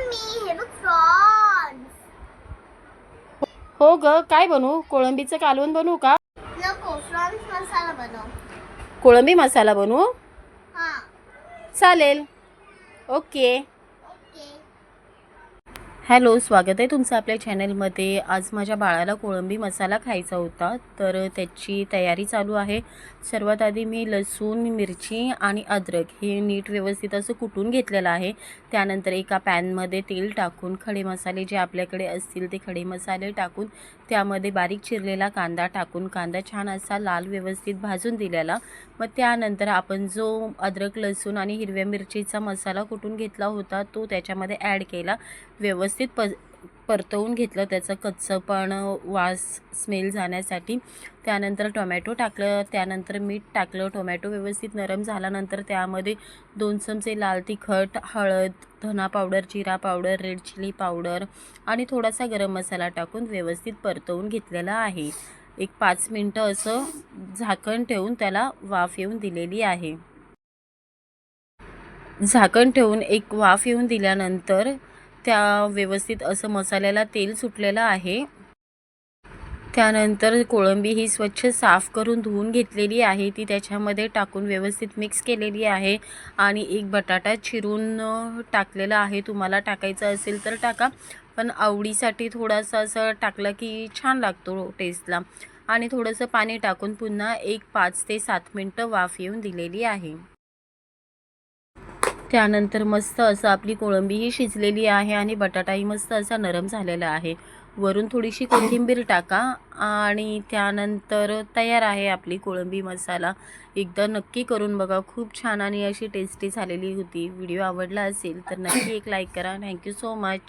Mummy हे बघ prawns. हो ग, काय बनवू? कोळंबीचं कालवण बनवू का? नको, प्रॉन्स मसाला बनव. कोळंबी मसाला बनवू? हा. चालेल. ओके. ओके. हॅलो, स्वागत आहे तुमचं आपल्या चॅनलमध्ये. आज माझ्या बाळाला कोळंबी मसाला खायचा होता, तर त्याची तयारी चालू आहे. सर्वात आधी मी लसूण, मिरची आणि अद्रक हे नीट व्यवस्थित असं कुटून घेतलेलं आहे. त्यानंतर एका पॅनमध्ये तेल टाकून खडे मसाले जे आपल्याकडे असतील ते खडे मसाले टाकून त्यामध्ये बारीक चिरलेला कांदा टाकून कांदा छान असा लाल व्यवस्थित भाजून दिलेला. मग त्यानंतर आपण जो अद्रक, लसूण आणि हिरव्या मिरचीचा मसाला कुटून घेतला होता तो त्याच्यामध्ये ॲड केला. व्यवस्थित परतवून घेतलं, त्याचं कच्चंपण वास स्मेल जाण्यासाठी. त्यानंतर टोमॅटो टाकलं, त्यानंतर मीठ टाकलं. टोमॅटो व्यवस्थित नरम झाल्यानंतर त्यामध्ये 2 चमचे लाल तिखट, हळद, धना पावडर, जिरा पावडर, रेड चिली पावडर आणि थोडासा गरम मसाला टाकून व्यवस्थित परतवून घेतलेला आहे. एक 5 मिनटं असं झाकण ठेवून त्याला वाफ येऊन दिलेली आहे. झाकण ठेवून एक वाफ येऊन दिल्यानंतर त्या व्यवस्थित असं मसाल्याला तेल सुटलेलं आहे. त्यानंतर कोळंबी ही स्वच्छ साफ करून धुवून घेतलेली आहे, ती त्याच्यामध्ये टाकून व्यवस्थित मिक्स केलेली आहे. आणि एक बटाटा चिरून टाकलेला आहे. तुम्हाला टाकायचं असेल तर टाका, पण आवडीसाठी थोडासा असं टाकलं की छान लागतो टेस्टला. आणि थोडंसं पाणी टाकून पुन्हा एक 5 ते 7 मिनटं वाफ येऊन दिलेली आहे. त्यानंतर मस्त असं आपली कोळंबीही शिजलेली आहे आणि बटाटाही मस्त असा नरम झालेला आहे. वरून थोडीशी कोथिंबीर टाका आणि त्यानंतर तयार आहे आपली कोळंबी मसाला. एकदा नक्की करून बघा, खूप छान आणि अशी टेस्टी झालेली होती. व्हिडिओ आवडला असेल तर नक्की एक लाईक करा. Thank you so much.